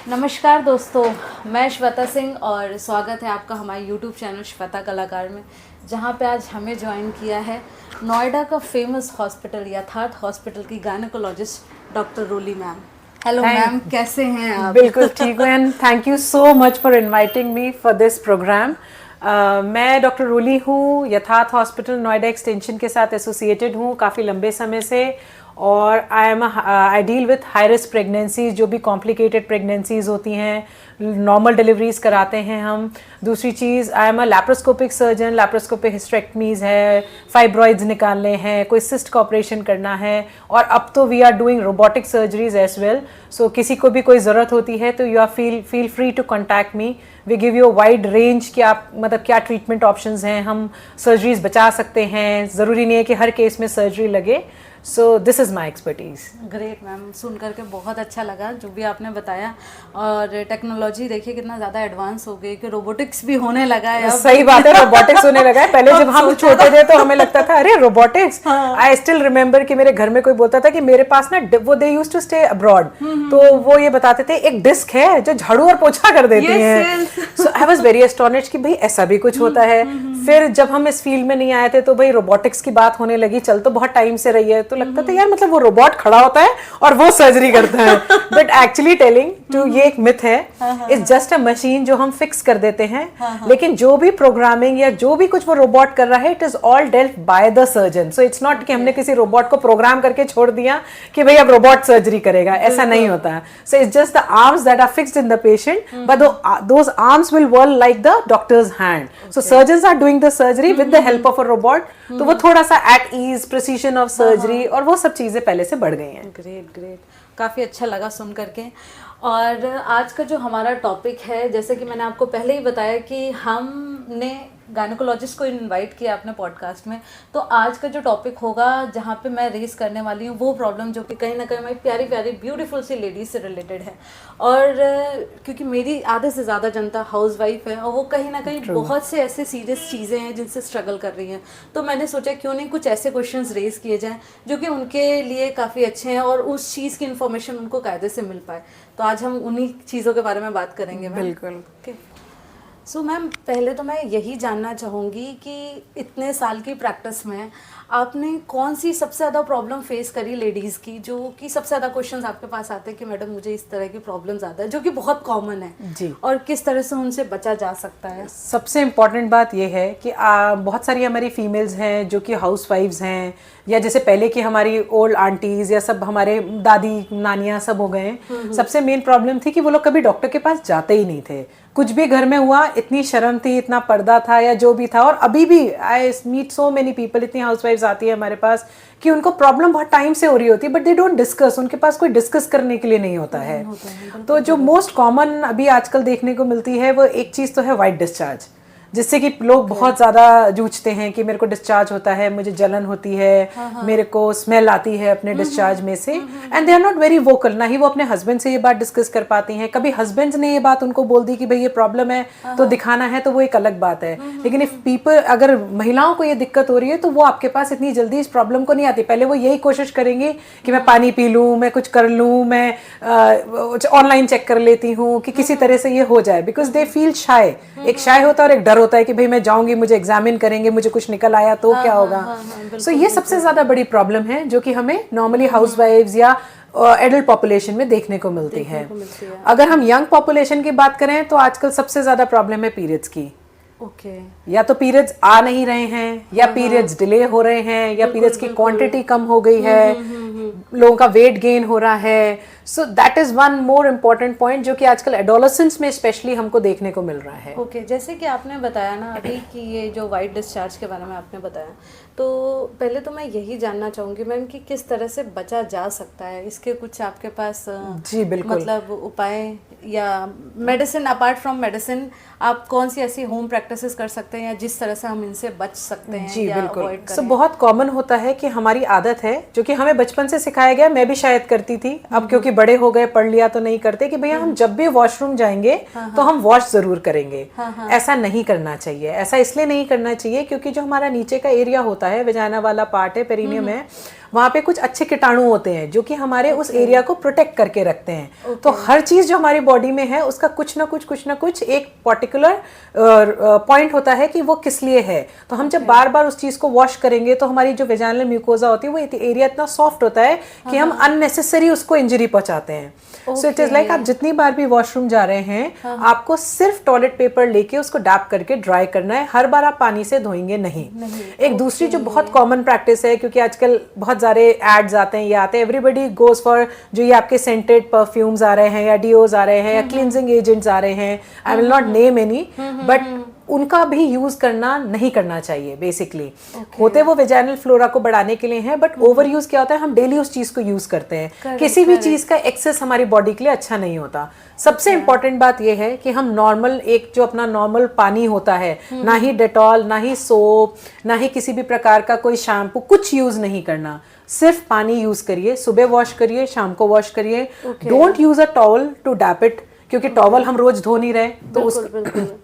नमस्कार दोस्तों, मैं श्वेता सिंह और स्वागत है आपका हमारे YouTube चैनल श्वेता कलाकार में, जहां पे आज हमें ज्वाइन किया है नोएडा का फेमस हॉस्पिटल यथार्थ हॉस्पिटल की gynaecologist doctor Roli ma'am. Hello ma'am, कैसे हैं आप? बिल्कुल ठीक हूँ and thank you so much for inviting me for this programme. मैं डॉक्टर रोली हूँ, यथार्थ हॉस्पिटल नोएडा एक्सटेंशन के साथ एसोसिएटेड हूँ काफ़ी लंबे समय से। और I deal with high risk pregnancies, जो भी कॉम्प्लिकेटेड प्रेगनेंसीज होती हैं, नॉर्मल डिलीवरीज कराते हैं हम। दूसरी चीज़, I am a laparoscopic surgeon, laparoscopic hysterectomies है, फाइब्रॉइड्स निकालने हैं, कोई सिस्ट का ऑपरेशन करना है, और अब तो we are doing robotic surgeries as well. So किसी को भी कोई ज़रूरत होती है तो you are feel free to contact me. We give you wide range कि आप मतलब क्या ट्रीटमेंट ऑप्शंस हैं, हम सर्जरीज बचा सकते हैं, ज़रूरी नहीं है कि हर केस में सर्जरी लगे। So this is my expertise. Great ma'am, सुन करके बहुत अच्छा लगा जो भी आपने बताया। और टेक्नोलॉजी देखिए कितना ज़्यादा एडवांस हो गई कि रोबोटिक्स भी होने लगा है। सही बात है, रोबोटिक्स होने लगा है। पहले जब हम छोटे थे तो हमें लगता था अरे रोबोटिक्स। आई स्टिल रिमेम्बर कि मेरे घर में कोई बोलता था कि मेरे पास ना वो they used to stay abroad, तो वो ये बताते थे एक डिस्क है जो झाड़ू और पोछा कर देती है। सो आई वाज वेरी एस्टोनिश्ड कि भाई ऐसा भी कुछ होता है। फिर जब हम इस फील्ड में नहीं आए थे तो भाई रोबोटिक्स की बात होने लगी, चल तो बहुत टाइम से रही है, तो लगता था यार मतलब वो रोबोट खड़ा होता है और वो सर्जरी करता है। बट एक्चुअली टेलिंग टू, ये एक मिथ है। इट्स जस्ट अ मशीन जो हम फिक्स कर देते हैं, लेकिन जो भी प्रोग्रामिंग या जो भी कुछ वो रोबोट कर रहा है, it is all dealt by the surgeon. So it's not कि हमने किसी रोबोट को प्रोग्राम करके छोड़ दिया कि भाई अब रोबोट सर्जरी करेगा, ऐसा नहीं होता है। So it's just the arms that are fixed in the patient, but those arms will work like the doctor's hand. So surgeons are doing the surgery with the help of a robot. तो वो थोड़ा सा at ease, precision of surgery और वो सब चीजें पहले से बढ़ गई हैं। ग्रेट ग्रेट, काफ़ी अच्छा लगा सुन करके। और आज का जो हमारा टॉपिक है, जैसे कि मैंने आपको पहले ही बताया कि हमने गायनेकोलॉजिस्ट को इनवाइट किया अपने पॉडकास्ट में, तो आज का जो टॉपिक होगा जहाँ पे मैं रेस करने वाली हूँ वो प्रॉब्लम जो कि कहीं ना कहीं हमारी प्यारी प्यारी ब्यूटीफुल सी लेडीज से रिलेटेड है। और क्योंकि मेरी आधे से ज़्यादा जनता हाउसवाइफ है और वो कहीं ना कहीं बहुत से ऐसे सीरियस चीज़ें हैं जिनसे स्ट्रगल कर रही हैं, तो मैंने सोचा क्यों नहीं कुछ ऐसे क्वेश्चंस रेस किए जाएँ जो कि उनके लिए काफ़ी अच्छे हैं और उस चीज़ की इन्फॉर्मेशन उनको कायदे से मिल पाए। तो आज हम उन्हीं चीज़ों के बारे में बात करेंगे। बिल्कुल। सो मैम, पहले तो मैं यही जानना चाहूँगी कि इतने साल की प्रैक्टिस में आपने कौन सी सबसे ज़्यादा प्रॉब्लम फेस करी लेडीज़ की, जो कि सबसे ज़्यादा क्वेश्चंस आपके पास आते हैं कि मैडम मुझे इस तरह की प्रॉब्लम्स आता है, जो कि बहुत कॉमन है जी, और किस तरह से उनसे बचा जा सकता है? सबसे इम्पॉर्टेंट बात यह है कि बहुत सारी हमारी फीमेल्स हैं जो कि हाउसवाइफ्स हैं, या जैसे पहले की हमारी ओल्ड आंटीज या सब हमारे दादी नानियाँ सब हो गए। सबसे मेन प्रॉब्लम थी कि वो लोग कभी डॉक्टर के पास जाते ही नहीं थे। कुछ भी घर में हुआ, इतनी शर्म थी, इतना पर्दा था या जो भी था। और अभी भी I meet so many people, इतनी हाउसवाइफ्स आती है हमारे पास कि उनको प्रॉब्लम बहुत टाइम से हो रही होती है, बट दे डोंट डिस्कस, उनके पास कोई डिस्कस करने के लिए नहीं होता है। तो जो मोस्ट कॉमन अभी आजकल देखने को मिलती है वो एक चीज़ तो है वाइट डिस्चार्ज, जिससे कि लोग बहुत ज़्यादा जूझते हैं कि मेरे को डिस्चार्ज होता है, मुझे जलन होती है, मेरे को स्मेल आती है अपने डिस्चार्ज में से, and they are not very vocal. ना ही वो अपने हस्बैंड से ये बात डिस्कस कर पाती हैं। कभी हस्बैंड ने ये बात उनको बोल दी कि भाई ये प्रॉब्लम है तो दिखाना है, तो वो एक अलग बात है। लेकिन इफ पीपल, अगर महिलाओं को ये दिक्कत हो रही है तो वो आपके पास इतनी जल्दी इस प्रॉब्लम को नहीं आती। पहले वो यही कोशिश करेंगी कि मैं पानी पी लूँ, मैं कुछ कर लूँ, मैं ऑनलाइन चेक कर लेती हूँ कि किसी तरह से ये हो जाए, बिकॉज दे फील शाय। एक शाय होता है और एक डर होता है कि भाई मैं जाऊंगी, मुझे एग्जामिन करेंगे, मुझे कुछ निकल आया तो क्या होगा। सो ये सबसे ज्यादा बड़ी प्रॉब्लम है जो कि हमें नॉर्मली हाउसवाइफ्स या एडल्ट पॉपुलेशन में देखने को मिलती है। अगर हम यंग पॉपुलेशन की बात करें तो आजकल सबसे ज्यादा प्रॉब्लम है पीरियड्स की। या तो पीरियड्स आ नहीं रहे हैं, या पीरियड्स डिले हो रहे हैं, या पीरियड्स की क्वांटिटी कम हो गई है, लोगों का वेट गेन हो रहा है। So that is one more important point जो कि आजकल एडोलेसेंस में स्पेशली हमको देखने को मिल रहा है। जैसे कि आपने बताया ना अभी कि ये जो वाइट डिस्चार्ज के बारे में आपने बताया, तो पहले तो मैं यही जानना चाहूँगी मैम कि किस तरह से बचा जा सकता है, इसके कुछ आपके पास जी बिल्कुल मतलब उपाय या मेडिसिन, अपार्ट फ्रॉम मेडिसिन आप कौन सी ऐसी होम प्रैक्टिसेस कर सकते हैं या जिस तरह से हम इनसे बच सकते हैं? जी बिल्कुल। सो बहुत कॉमन होता है कि हमारी आदत है जो कि हमें बचपन से सिखाया गया, मैं भी शायद करती थी, अब क्योंकि बड़े हो गए, पढ़ लिया तो नहीं करते, कि भैया हम जब भी वॉशरूम जाएंगे तो हम वॉश जरूर करेंगे। ऐसा नहीं करना चाहिए। ऐसा इसलिए नहीं करना चाहिए क्योंकि जो हमारा नीचे का एरिया होता है, वेजाइना वाला पार्ट है, पेरिनियम है, वहाँ पे कुछ अच्छे कीटाणु होते हैं जो कि हमारे उस एरिया को प्रोटेक्ट करके रखते हैं। तो हर चीज जो हमारी बॉडी में है उसका कुछ ना कुछ एक पर्टिकुलर पॉइंट होता है कि वो किस लिए है। तो हम जब बार बार उस चीज को वॉश करेंगे तो हमारी जो वेजाइनल म्यूकोजा होती है वो एरिया इतना सॉफ्ट होता है कि हम अननेसेसरी उसको इंजरी पहुंचाते हैं। सो इट इज लाइक आप जितनी बार भी वॉशरूम जा रहे हैं आपको सिर्फ टॉयलेट पेपर लेके उसको डैप करके ड्राई करना है, हर बार आप पानी से धोएंगे नहीं। एक दूसरी जो बहुत कॉमन प्रैक्टिस है, क्योंकि आजकल बहुत सारे एड्स आते हैं, ये आते हैं, एवरीबडी गोज फॉर जो ये आपके सेंटेड परफ्यूम्स आ रहे हैं या डिओज आ रहे हैं या क्लींजिंग एजेंट्स आ रहे हैं, I will not name any, but उनका भी यूज करना नहीं करना चाहिए बेसिकली। होते वो वेजाइनल फ्लोरा को बढ़ाने के लिए हैं, बट ओवर यूज क्या होता है, हम डेली उस चीज को यूज करते हैं। किसी भी चीज का एक्सेस हमारी बॉडी के लिए अच्छा नहीं होता। सबसे इंपॉर्टेंट बात यह है कि हम नॉर्मल एक जो अपना नॉर्मल पानी होता है, ना ही डेटॉल, ना ही सोप, ना ही किसी भी प्रकार का कोई शैम्पू, कुछ यूज नहीं करना, सिर्फ पानी यूज करिए। सुबह वॉश करिए, शाम को वॉश करिए। Don't use a towel to dab it, क्योंकि टॉवल हम रोज धो नहीं रहे, तो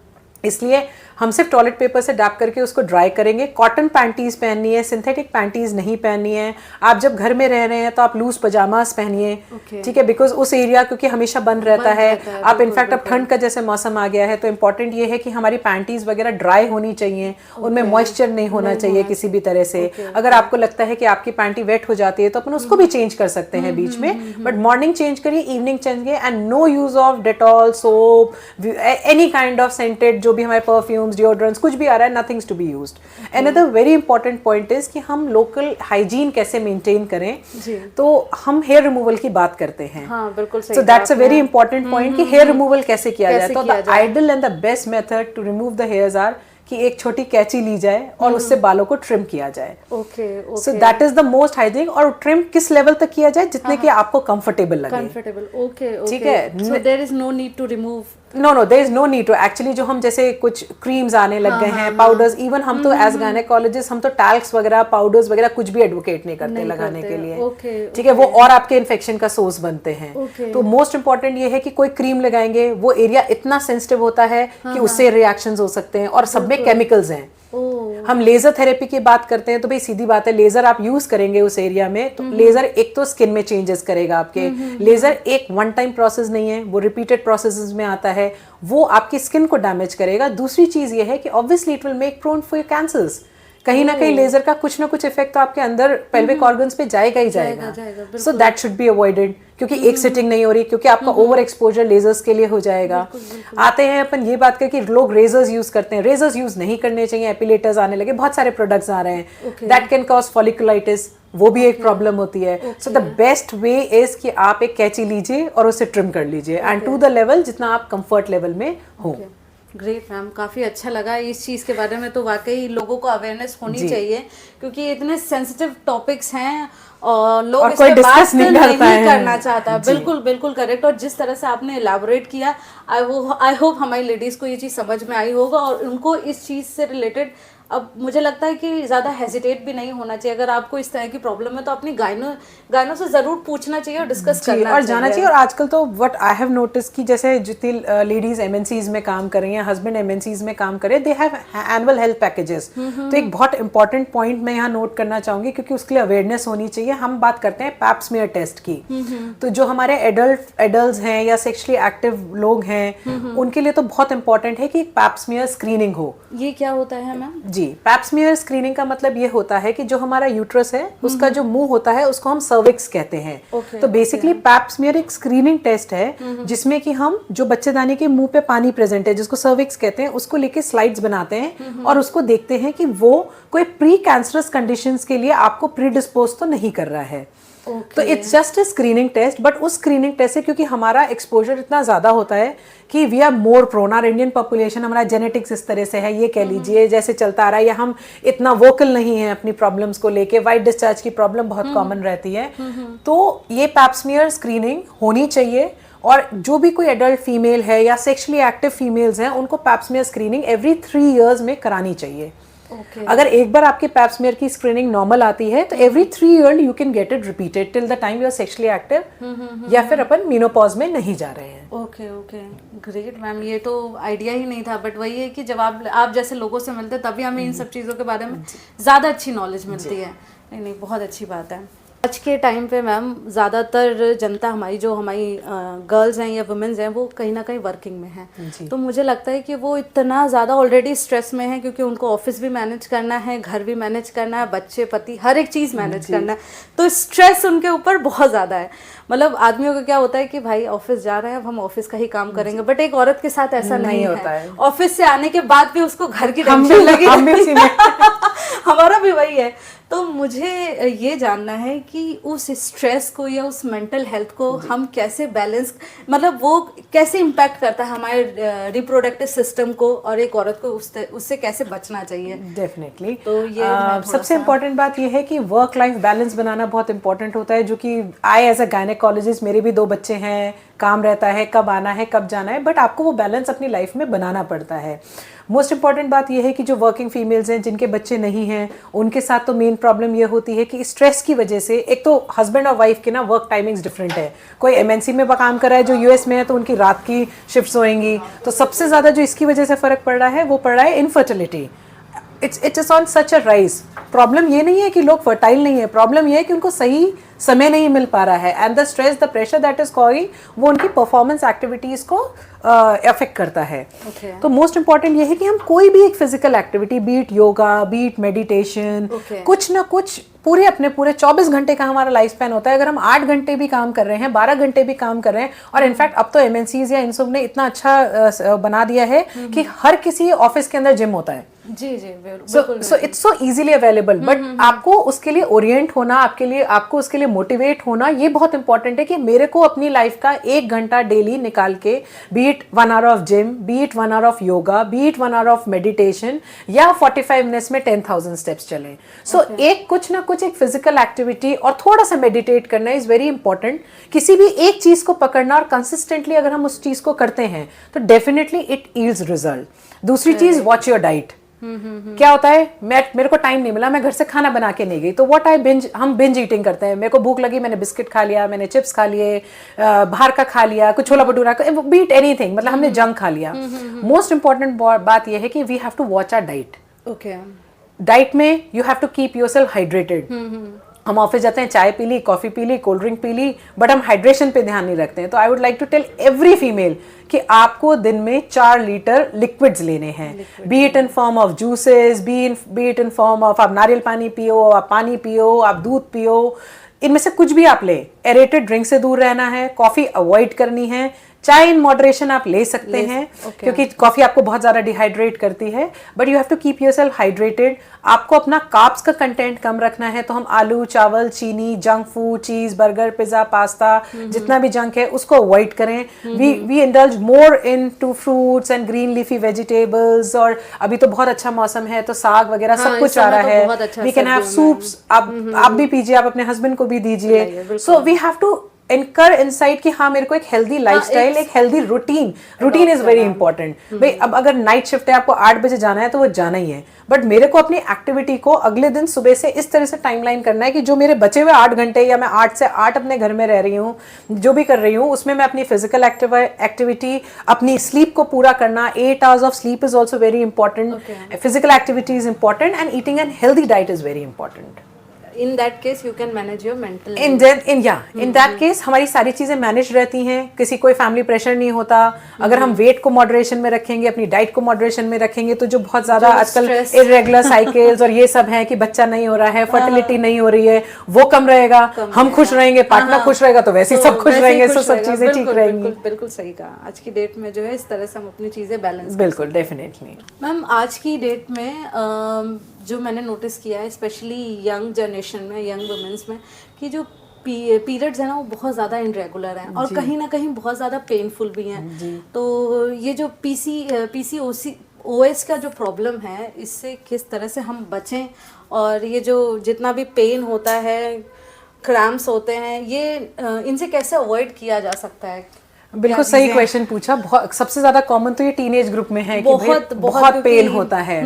इसलिए हम सिर्फ टॉयलेट पेपर से डैप करके उसको ड्राई करेंगे। कॉटन पैंटीज पहननी है, सिंथेटिक पैंटीज नहीं पहननी है। आप जब घर में रह रहे हैं तो आप लूज पजामास पहनिए, ठीक है, बिकॉज उस एरिया क्योंकि हमेशा बंद रहता है। आप इनफैक्ट अब ठंड का जैसे मौसम आ गया है तो इंपॉर्टेंट ये है कि हमारी पैंटीज वगैरह ड्राई होनी चाहिए, उनमें मॉइस्चर नहीं होना चाहिए किसी भी तरह से। अगर आपको लगता है कि आपकी पैंटी वेट हो जाती है तो अपन उसको भी चेंज कर सकते हैं बीच में, बट मॉर्निंग चेंज करिए, इवनिंग चेंज करिए, and no use of Dettol, soap, any kind of scented जो भी हमारे परफ्यूम्स, डिओड्रेंट्स, कुछ भी आ रहा है, nothing's to be used. Another very important point is कि हम local hygiene कैसे maintain करें। तो हम hair removal की बात करते हैं। हाँ, बिल्कुल सही। So that's a very important point कि hair removal कैसे किया जाए। तो the ideal and the best method to remove the hairs are कि एक छोटी कैंची ली जाए और उससे बालों को ट्रिम किया जाए। So that is the most hygienic. और ट्रिम किस लेवल तक किया जाए, जितने कि आपको कंफर्टेबल लगे। कंफर्टेबल, ओके, ठीक है। So there is no need to remove, no there is no need to. Actually जो हम जैसे कुछ क्रीम्स आने लग गए हैं, पाउडर्स, इवन हम तो एज गायनेकोलॉजिस्ट हम तो टैल्क्स वगैरह, पाउडर्स वगैरह कुछ भी एडवोकेट नहीं करते लगाने के लिए, ठीक है, वो और आपके इन्फेक्शन का सोर्स बनते हैं। तो मोस्ट इंपॉर्टेंट ये है कि कोई क्रीम लगाएंगे वो एरिया इतना सेंसिटिव होता है कि उससे रिएक्शंस हो सकते हैं, और सब में केमिकल्स हैं। हम लेजर थेरेपी की बात करते हैं तो भाई सीधी बात है, लेजर आप यूज करेंगे उस एरिया में तो लेजर एक तो स्किन में चेंजेस करेगा आपके। लेजर एक वन टाइम प्रोसेस नहीं है, वो रिपीटेड प्रोसेसेस में आता है, वो आपकी स्किन को डैमेज करेगा। दूसरी चीज ये है कि obviously it will make prone for your cancers. कहीं ना कहीं लेजर का कुछ ना कुछ इफेक्ट तो आपके अंदर पेल्विक ऑर्गन्स पे जाएगा ही जाएगा। So that should be avoided, क्योंकि एक सिटिंग नहीं हो रही, क्योंकि आपका ओवर एक्सपोजर लेजर्स के लिए हो जाएगा। आते हैं अपन ये बात करके लोग रेजर्स यूज करते हैं, रेजर्स यूज नहीं करने चाहिए। एपिलेटर्स आने लगे, बहुत सारे प्रोडक्ट्स आ रहे हैं, दैट कैन कॉज फॉलिकुलाइटिस, वो भी एक प्रॉब्लम होती है। So the best way is कि आप एक कैंची लीजिए और उसे ट्रिम कर लीजिए, एंड टू द लेवल जितना आप कंफर्ट लेवल में हो। ग्रेट मैम, काफ़ी अच्छा लगा इस चीज़ के बारे में। तो वाकई लोगों को अवेयरनेस होनी चाहिए, क्योंकि इतने सेंसिटिव टॉपिक्स हैं और लोग इस पे बात नहीं करना चाहता। बिल्कुल बिल्कुल करेक्ट। और जिस तरह से आपने एलैबोरेट किया, आई होप हमारी लेडीज़ को ये चीज़ समझ में आई होगा और उनको इस चीज़ से रिलेटेड अब मुझे लगता है कि ज़्यादा हेजिटेट भी नहीं होना चाहिए। अगर आपको इस तरह की प्रॉब्लम है तो अपनी गायनो से ज़रूर पूछना चाहिए और डिस्कस करना और जाना चाहिए। और आजकल तो व्हाट आई हैव नोटिस कि जैसे जितनी लेडीज एमएनसीज में काम कर रही हैं, हस्बैंड एमएनसीज में काम कर रहे हैं, they have annual health packages. तो एक बहुत इंपॉर्टेंट पॉइंट मैं यहाँ नोट करना चाहूंगी, क्योंकि उसके लिए अवेयरनेस होनी चाहिए। हम बात करते हैं पैप स्मीयर टेस्ट की, तो जो हमारे एडल्ट हैं या सेक्सुअली एक्टिव लोग हैं उनके लिए तो बहुत इंपॉर्टेंट है कि पैप स्मीयर स्क्रीनिंग हो। ये क्या होता है मैम? जी, पैप स्मीयर स्क्रीनिंग का मतलब ये होता है कि जो हमारा यूट्रस है उसका जो मुंह होता है उसको हम सर्विक्स कहते हैं। तो बेसिकली पैप स्मीयर एक स्क्रीनिंग टेस्ट है जिसमें कि हम जो बच्चेदानी के मुंह पे पानी प्रेजेंट है जिसको सर्विक्स कहते हैं उसको लेके स्लाइड्स बनाते हैं और उसको देखते हैं कि वो कोई प्री कैंसरस कंडीशंस के लिए आपको प्रीडिस्पोज तो नहीं कर रहा है। तो it's just a screening test, but उस स्क्रीनिंग टेस्ट से क्योंकि हमारा एक्सपोजर इतना ज्यादा होता है कि we are more prone, our Indian population, हमारा जेनेटिक्स इस तरह से है, ये कह लीजिए जैसे चलता आ रहा है, या हम इतना वोकल नहीं है अपनी प्रॉब्लम्स को लेके। वाइट डिस्चार्ज की प्रॉब्लम बहुत कॉमन रहती है। तो ये पैप स्मीयर स्क्रीनिंग होनी चाहिए, और जो भी कोई एडल्ट फीमेल है या सेक्सुअली एक्टिव फीमेल्स हैं उनको pap smear screening every 3 years में करानी चाहिए। अगर एक बार आपके पैप स्मीयर की स्क्रीनिंग नॉर्मल आती है तो every 3 years you can get it repeated till the time you are sexually active, या फिर अपन मेनोपॉज में नहीं जा रहे हैं। ओके ग्रेट मैम, ये तो आइडिया ही नहीं था, बट वही है कि जब आप जैसे लोगों से मिलते हैं तभी हमें इन सब चीज़ों के बारे में ज़्यादा अच्छी नॉलेज मिलती है। नहीं, बहुत अच्छी बात है। आज के टाइम पे मैम ज़्यादातर जनता हमारी जो हमारी गर्ल्स हैं या वुमेन्स हैं वो कहीं ना कहीं वर्किंग में हैं, तो मुझे लगता है कि वो इतना ज़्यादा ऑलरेडी स्ट्रेस में है क्योंकि उनको ऑफिस भी मैनेज करना है, घर भी मैनेज करना है, बच्चे पति हर एक चीज़ मैनेज करना है, तो स्ट्रेस उनके ऊपर बहुत ज़्यादा है। मतलब आदमियों का क्या होता है कि भाई ऑफिस जा रहे हैं, अब हम ऑफिस का ही काम करेंगे, बट एक औरत के साथ ऐसा नहीं होता है। ऑफिस से आने के बाद भी उसको घर की टेंशन लगी हमारा भी वही है। तो मुझे ये जानना है कि उस स्ट्रेस को या उस मेंटल हेल्थ को हम कैसे बैलेंस, मतलब वो कैसे इम्पैक्ट करता है हमारे रिप्रोडक्टिव सिस्टम को, और एक औरत को उससे कैसे बचना चाहिए। डेफिनेटली। तो ये सबसे इम्पोर्टेंट बात ये है कि वर्क लाइफ बैलेंस बनाना बहुत इंपॉर्टेंट होता है, जो कि आई एज अ गायनेकोलॉजिस्ट, मेरे भी 2 बच्चे हैं, काम रहता है, कब आना है कब जाना है, बट आपको वो बैलेंस अपनी लाइफ में बनाना पड़ता है। मोस्ट इंपॉर्टेंट बात यह है कि जो वर्किंग फीमेल्स हैं जिनके बच्चे नहीं हैं, उनके साथ तो मेन प्रॉब्लम ये होती है कि स्ट्रेस की वजह से, एक तो हस्बैंड और वाइफ के ना वर्क टाइमिंग्स डिफरेंट है। कोई एमएनसी में काम कर रहा है जो यूएस में है, तो उनकी रात की शिफ्ट्स होएंगी। तो सबसे ज़्यादा जो इसकी वजह से फ़र्क पड़ रहा है वो पड़ रहा है infertility. It's is on such a rise. Problem ये नहीं है कि लोग फर्टाइल नहीं है, प्रॉब्लम ये है कि उनको सही समय नहीं मिल पा रहा है, and the stress, the pressure that is coming, वो उनकी परफॉर्मेंस एक्टिविटीज को अफेक्ट करता है। तो मोस्ट इंपॉर्टेंट ये है कि हम कोई भी एक physical activity, be it yoga, be it meditation, कुछ ना कुछ पूरे 24 घंटे का हमारा लाइफ स्पैन होता है। अगर हम 8 घंटे भी काम कर रहे हैं, 12 घंटे भी काम कर रहे हैं, और इनफैक्ट अब तो एमएनसीज या इन सब ने इतना अच्छा बना दिया है कि हर किसी ऑफिस के अंदर जिम होता है। जी जी, so it's so easily available, but आपको उसके लिए ओरिएंट होना, आपको उसके लिए मोटिवेट होना, ये बहुत इंपॉर्टेंट है कि मेरे को अपनी लाइफ का 1 घंटा डेली निकाल के, B it 1 hour of gym, B it 1 hour of yoga, B it 1 hour of meditation, या 45 मिनट्स में 10,000 स्टेप्स चलें। सो एक कुछ ना कुछ एक फिजिकल एक्टिविटी और थोड़ा सा मेडिटेट करना इज वेरी इंपॉर्टेंट। किसी भी एक चीज को पकड़ना और कंसिस्टेंटली अगर हम उस चीज को करते हैं तो डेफिनेटली इट यील्ड्स रिजल्ट। दूसरी चीज, वॉच योर डाइट। क्या होता है, मेरे को टाइम नहीं मिला, मैं घर से खाना बना के नहीं गई, तो व्हाट हम बिंज ईटिंग करते हैं। मेरे को भूख लगी, मैंने बिस्किट खा लिया, मैंने चिप्स खा लिए, बाहर का खा लिया, कुछ छोला भटूरा, बीट एनीथिंग, मतलब हमने जंक खा लिया। मोस्ट इंपॉर्टेंट बात यह है कि we have to watch our diet. Okay, diet में you have to keep yourself hydrated. हम ऑफिस जाते हैं, चाय पी ली, कॉफी पी ली, कोल्ड ड्रिंक पी ली, बट हम हाइड्रेशन पे ध्यान नहीं रखते हैं। तो I would like to tell every female कि आपको दिन में 4 लीटर लिक्विड्स लेने हैं, be it in form of juices, be it in form of आप नारियल पानी पियो, आप पानी पियो, आप दूध पियो, इनमें से कुछ भी आप ले। एरेटेड ड्रिंक से दूर रहना है, कॉफी अवॉइड करनी है, चाय इन मॉडरेशन आप ले सकते हैं क्योंकि कॉफी आपको बहुत ज्यादा डिहाइड्रेट करती है, but you have to keep yourself hydrated. आपको अपना कार्ब्स का कंटेंट कम रखना है, तो हम आलू, चावल, चीनी, junk food, cheese, burger, pizza, pasta, जितना भी जंक है उसको अवॉइड करें। We indulge more into fruits and green leafy vegetables, और अभी तो बहुत अच्छा मौसम है तो साग वगैरह सब कुछ आ रहा है। वी कैन हैव सूप्स, आप भी पीजिए, आप अपने हस्बैंड को भी दीजिए। So we have to incur insight कि हाँ मेरे को एक हेल्दी लाइफस्टाइल, एक healthy routine is very important. भाई अब अगर नाइट शिफ्ट है, आपको 8 बजे जाना है तो वो जाना ही है, बट मेरे को अपनी एक्टिविटी को अगले दिन सुबह से इस तरह से टाइमलाइन करना है कि जो मेरे बचे हुए 8 घंटे, या मैं 8 से 8 अपने घर में रह रही हूँ, जो भी कर रही हूँ, उसमें मैं अपनी फिजिकल एक्टिविटी, अपनी स्लीप को पूरा करना। 8 hours of sleep is also very important, physical activity is important, and eating N healthy diet is very important. In that case you can manage your mental in that case हमारी सारी चीजें manage रहती हैं, किसी कोई family pressure नहीं होता। अगर हम वेट को मॉडरेशन में रखेंगे, अपनी डाइट को मॉडरेशन में रखेंगे, तो जो बहुत ज्यादा आजकल इरेगुलर साइकिल्स और ये सब है कि बच्चा नहीं हो रहा है, फर्टिलिटी नहीं हो रही है, वो कम रहेगा, हम खुश रहेंगे, पार्टनर खुश रहेगा, तो वैसे ही सब खुश रहेंगे, तो सब चीजें ठीक रहेंगी। बिल्कुल सही कहा। आज की डेट में जो है इस तरह से हम अपनी चीजें बैलेंस, बिल्कुल डेफिनेटली मैम। आज की डेट में जो मैंने नोटिस किया है, स्पेशली यंग जनरेशन में, यंग वुमेन्स में, कि जो पीरियड्स हैं ना वो बहुत ज़्यादा इनरेगुलर हैं और कहीं ना कहीं बहुत ज़्यादा पेनफुल भी हैं। तो ये जो PCOS का जो प्रॉब्लम है, इससे किस तरह से हम बचें, और ये जो जितना भी पेन होता है, क्रैम्प्स होते हैं, ये इनसे कैसे अवॉइड किया जा सकता है? बिल्कुल सही क्वेश्चन पूछा। बहुत सबसे ज्यादा कॉमन तो ये टीनेज ग्रुप में है कि भाई बहुत पेन होता है।